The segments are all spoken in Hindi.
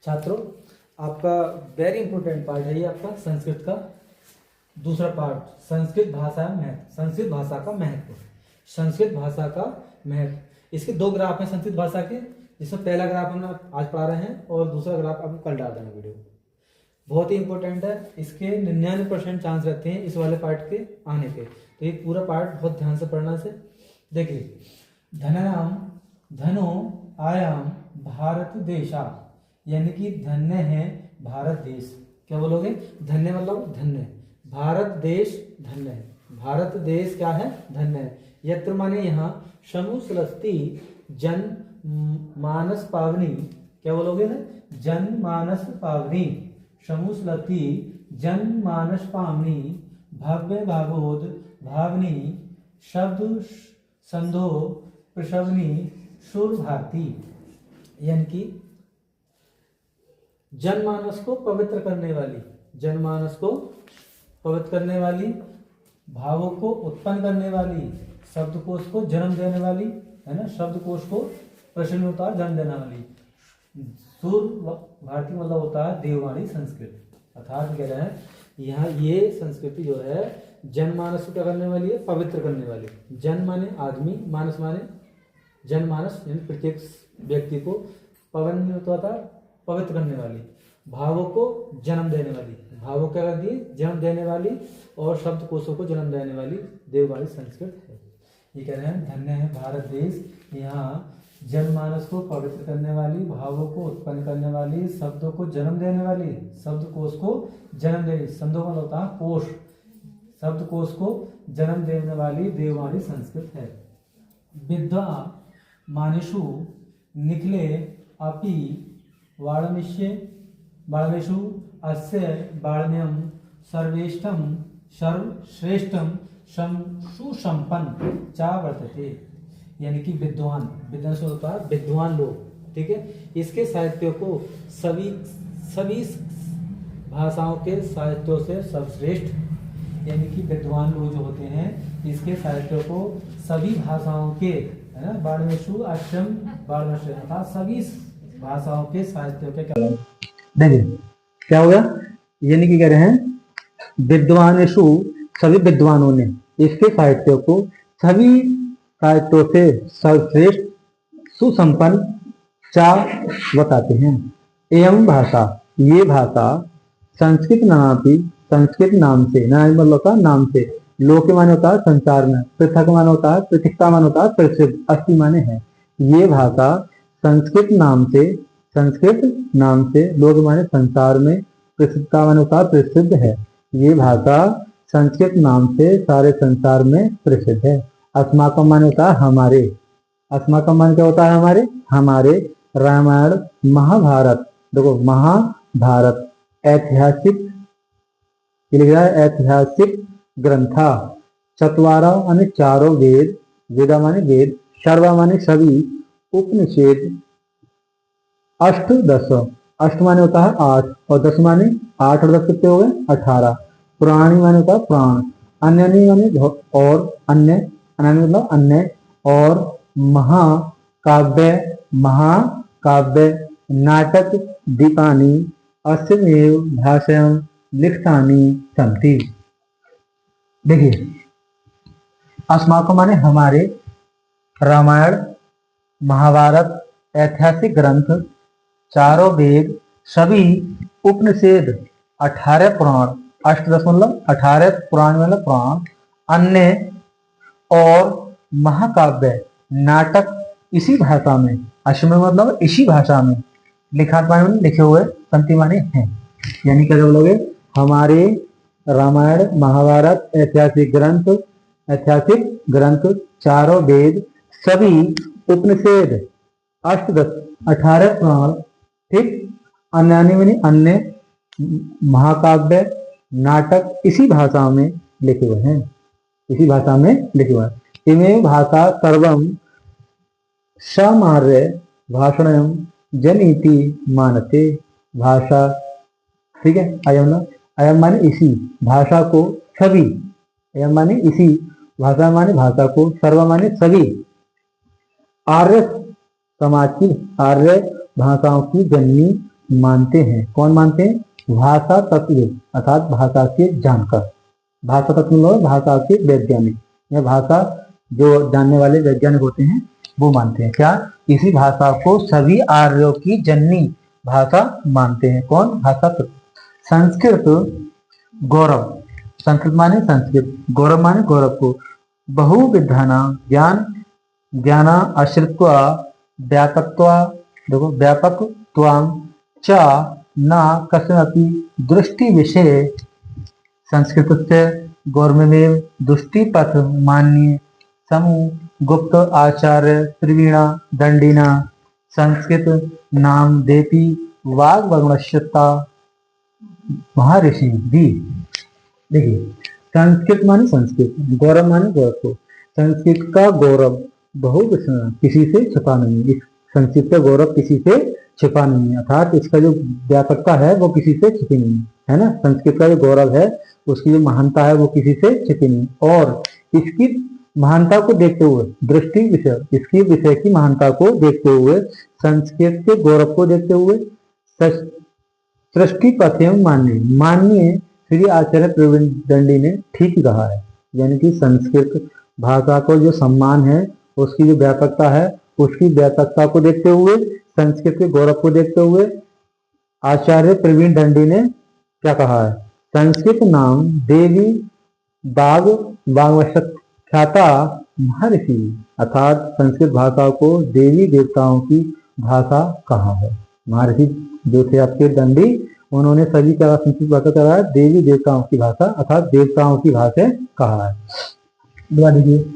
छात्रों, आपका वेरी इंपॉर्टेंट पार्ट है ये आपका संस्कृत का दूसरा पार्ट, संस्कृत भाषा महत्व। संस्कृत भाषा का महत्व, संस्कृत भाषा का महत्व। इसके दो ग्राफ हैं संस्कृत भाषा के, जिसमें पहला ग्राफ हम आज पढ़ा रहे हैं और दूसरा ग्राफ आपको कल डाल देंगे वीडियो। बहुत ही इंपॉर्टेंट है, इसके 99% चांस रहते हैं इस वाले पार्ट के आने के। तो ये पूरा पार्ट बहुत ध्यान से पढ़ना से। देखिए, धननाम धनो आयाम भारत देशा, यानी कि धन्य है भारत देश। क्या बोलोगे? धन्य मतलब धन्य, भारत देश धन्य है, भारत देश क्या है? धन्य है। यत्र माने यहाँ, शमुसलस्ति जन मानस पावनी। क्या बोलोगे ना? जन मानस पावनी, शमुसलति जन मानस पावनी, भव्य भागवत भावनी, शब्द संधो प्रसवनी सुर भारती। यानी कि जनमानस को पवित्र करने वाली, जनमानस को पवित्र करने वाली, भावों को उत्पन्न करने वाली, शब्दकोश को जन्म देने वाली, है ना, शब्दकोश को प्रश्न होता है जन्म देने वाली। सुर भारती मतलब होता है देववाणी संस्कृत। अर्थात कह रहे हैं यहाँ ये संस्कृति जो है जनमानस को क्या करने वाली है? पवित्र करने वाली। जन माने आदमी, मानस माने जनमानस, यानी प्रत्येक व्यक्ति को पवन होता था पवित्र करने वाली, भावों को जन्म देने वाली, भावों क्या कर दिए? जन्म देने वाली, और शब्दकोशों को जन्म देने वाली देववाणी संस्कृत है। ये कह रहे हैं धन्य है भारत देश, यहाँ जनमानस को पवित्र करने वाली, भावों को उत्पन्न करने वाली, शब्दों को जन्म देने वाली, शब्दकोश को जन्म देने, शब्दों का होता है कोश, शब्दकोश को जन्म देने वाली देववाणी संस्कृत है। विद्वा मानिषु निखिले अपि वाणमिष्ये वाणमेषु अस्य वाण्यम सर्वेष्ठम सर्वश्रेष्ठम सुसंपन्न चा वर्तते। यानी कि विद्वान, विद्वान से होता है विद्वान लोग, ठीक है। इसके साहित्यों को सभी भाषाओं के साहित्यों से सर्वश्रेष्ठ, यानी कि विद्वान लोग जो होते हैं इसके साहित्यों को सभी भाषाओं के, है ना, वाण्यमेषु अश्यम वाण्यमेषु, अर्थात सभी भाषाओं के साहित्यों के क्या, देखिए क्या हो गया, यानी कि कह रहे हैं विद्वानेषु, सभी विद्वानों ने इसके साहित्यों को सभी साहित्यों से सर्वश्रेष्ठ सुसंपन्न चा बताते हैं। एवं भाषा, ये भाषा संस्कृत नामापि, संस्कृत नाम से, नाम मतलब होता है नाम से, लोक माने होता है संसार में, पृथक मान होता है, पृथकता मान होता है प्रसिद्ध, अस्ति माने है। ये भाषा संस्कृत नाम से, संस्कृत नाम से, लोक माने संसार में, प्रसिद्धता मान होता है प्रसिद्ध है। ये भाषा संस्कृत नाम से सारे संसार में प्रसिद्ध है। अस्माकम मान होता है हमारे, अस्माकम मान क्या होता है? हमारे, हमारे रामायण महाभारत, देखो महाभारत ऐतिहासिक, लिख रहा है ऐतिहासिक ग्रंथा, चतवारा माने चारों वेद, वेदा माने वेद, सर्वा माने सभी, उपनिषद, अष्ट दस, अष्ट माने होता है 8 और 10 माने 8 और 10 कितने हो गए? 18। पुराणी माने होता है प्राण, अन्य माने और अन्य, अन्य मतलब अन्य, और महाकाव्य, महाकाव्य, नाटक दीपानी अस्यमेव भाषायां लिखतानि सन्ति। देखिए, अस्माकं माने हमारे, रामायण महाभारत ऐतिहासिक ग्रंथ, चारों वेद, सभी उपनिषद, 18 पुराण, अष्टदश मतलब 18 पुराण मतलब पुराण, अन्य और महाकाव्य नाटक इसी भाषा में, अश्वमेव मतलब इसी भाषा में, लिखात माने लिखे हुए, संति माने हैं। यानी क्या बोलोगे? हमारे रामायण महाभारत ऐतिहासिक ग्रंथ, चारों वेद, सभी उपनिषद, अष्टदश 18 पुराण, ठीक, अन्य अन्य, महाकाव्य नाटक इसी भाषा में लिखे हुए हैं, इसी भाषा में लिखे हुए हैं। इमें भाषा सर्वम समार्य भाषणम जनीति मानते। भाषा, ठीक है, अयम माने इसी भाषा को, सभी, अयम माने इसी भाषा माने भाषा को, सर्व माने सभी, आर्य समाज की, आर्य भाषाओं की जननी मानते हैं। कौन मानते हैं? भाषा तत्व अर्थात भाषा के जानकर। भाषा तत्व मतलब भाषा के वैज्ञानिक या भाषा जो जानने वाले वैज्ञानिक होते हैं वो मानते हैं। क्या? इसी भाषा को सभी आर्यों की जननी भाषा मानते हैं। कौन? भाषा तत्व। संस्कृत गौरव, संस्कृत माने संस्कृत, गौरव माने गौरव को, बहुविधाना ज्ञान ज्ञाना आश्रित्वा व्यापकत्वा, देखो व्यापकत्वां च न कस्मपि दृष्टि विषय संस्कृतस्य गौरवमेव दृष्टिपथ मान्य समूह गुप्त आचार्य प्रवीणा दंडिना संस्कृत नाम देती वाग्वंशता महर्षि दी। देखिए, संस्कृत माने संस्कृत, गौरव माने गौरव को। संस्कृत का गौरव बहुवचन, किसी से छिपा नहीं। इस संस्कृत का गौरव किसी से छिपा नहीं है, अर्थात इसका जो व्यापकता है वो किसी से छिपी नहीं है ना। संस्कृत का जो गौरव है उसकी जो महानता है वो किसी से छिपी नहीं, और इसकी महानता को देखते हुए दृष्टि विषय, इसकी विषय की महानता को देखते हुए, संस्कृत के गौरव को देखते हुए सृष्टि पथ्यम माननीय श्री आचार्य प्रवीण दंडी ने ठीक कहा है। यानी कि संस्कृत भाषा को जो सम्मान है, उसकी जो व्यापकता है, उसकी व्यापकता को देखते हुए, संस्कृत के गौरव को देखते हुए आचार्य प्रवीण दंडी ने क्या कहा है? संस्कृत नाम देवी वाग्वंशख्याता महर्षि, अर्थात संस्कृत भाषा को देवी देवताओं की भाषा कहा है। महर्षि जो थे आपके दंडी, उन्होंने सभी का संस्कृत भाषा कहा है देवी देवताओं की भाषा, अर्थात देवताओं की भाषा कहा है। दुआ दीजिए।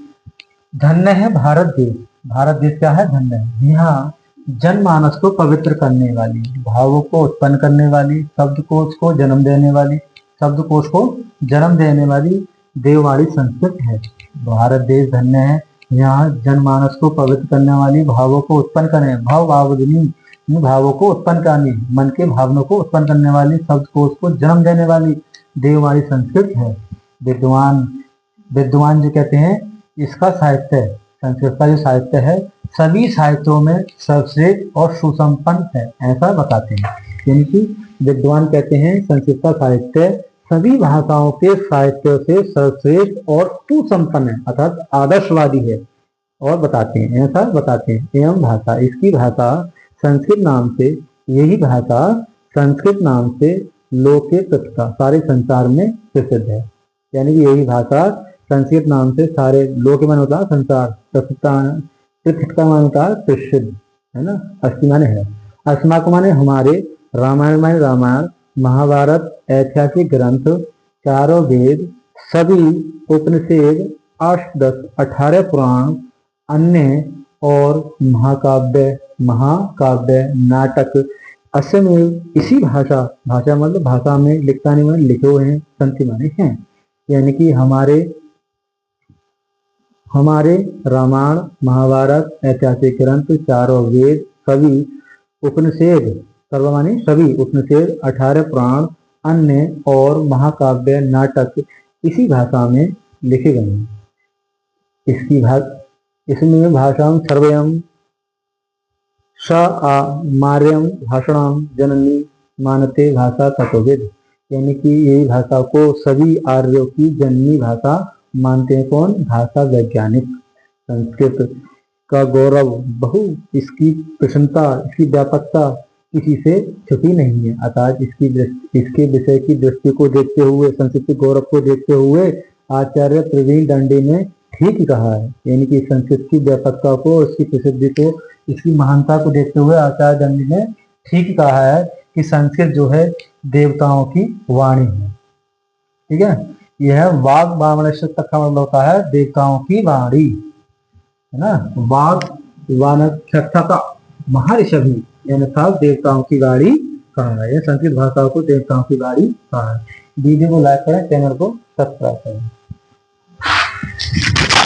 धन्य है भारत देश। भारत देश क्या है? धन्य है। यहाँ जनमानस को पवित्र करने वाली, भावों को उत्पन्न करने वाली, शब्दकोश को जन्म देने वाली, शब्दकोश को जन्म देने वाली देववाणी संस्कृत है। भारत देश धन्य है। यहाँ जनमानस को पवित्र करने वाली, भावों को उत्पन्न करने, भावों को उत्पन्न करने, मन के भावनों को उत्पन्न करने वाली, शब्दकोश को जन्म देने वाली देववाणी संस्कृत है। विद्वान, विद्वान जो कहते हैं इसका साहित्य है, संस्कृत का जो साहित्य है सभी साहित्यों में सर्वश्रेष्ठ और सुसंपन्न है, ऐसा बताते हैं। यानी कि विद्वान कहते हैं संस्कृत का साहित्य सभी भाषाओं के साहित्यों से सर्वश्रेष्ठ और सुसंपन्न है, अर्थात आदर्शवादी है, और बताते हैं, ऐसा बताते हैं। एवं भाषा, इसकी भाषा संस्कृत नाम से, यही भाषा संस्कृत नाम से लोके प्रसिद्ध, सारे संसार में प्रसिद्ध है। यानी कि यही भाषा संस्कृत नाम से सारे लोक मन होता है संसार, प्रसिद्ध मान होता है प्रसिद्ध, है ना। अस्ति माने है, अस्माक माने हमारे, रामायण माने रामायण, महाभारत ऐतिहासिक ग्रंथ, चारों वेद, सभी उपनिषद, 8, 10, 18 पुराण, अन्य और महाकाव्य नाटक असल में इसी भाषा, भाषा मतलब भाषा में लिखता नहीं माने लिखे हुए हैं, संति माने हैं। यानी कि हमारे रामायण महाभारत ऐतिहासिक ग्रंथ, चारों वेद, सभी उपनिषद, सर्व माने सभी उपनिषद, 18 पुराण, अन्य और महाकाव्य नाटक इसी भाषा में लिखे गए हैं। इसमें भाषा सर्वयम मार्यम भाषणाम जननी मानते भाषा तत्वविद। यानी कि यही भाषा को सभी आर्यों की जननी भाषा मानते हैं। कौन? भाषा वैज्ञानिक। संस्कृत का गौरव बहु, इसकी प्रसन्नता, इसकी व्यापकता किसी से छुपी नहीं है, अर्थात इसके विषय की दृष्टि को देखते हुए, संस्कृत के गौरव को देखते हुए आचार्य प्रवीण दंडी ने ठीक कहा है। यानी कि संस्कृत की व्यापकता को, उसकी प्रसिद्धि को, इसकी महानता को देखते हुए आचार्य दंडी ने ठीक कहा है कि संस्कृत जो है देवताओं की वाणी है। ठीक है, यह वाग वामनस्य तक का मतलब होता है देवताओं की वाणी, है ना। वाग वानख्यता का महर्षि यानी था देवताओं की वाणी कहा है। संस्कृत भाषा को देवताओं की वाणी कहा है। वीडियो को लाइक करें, चैनल को सब्सक्राइब करें।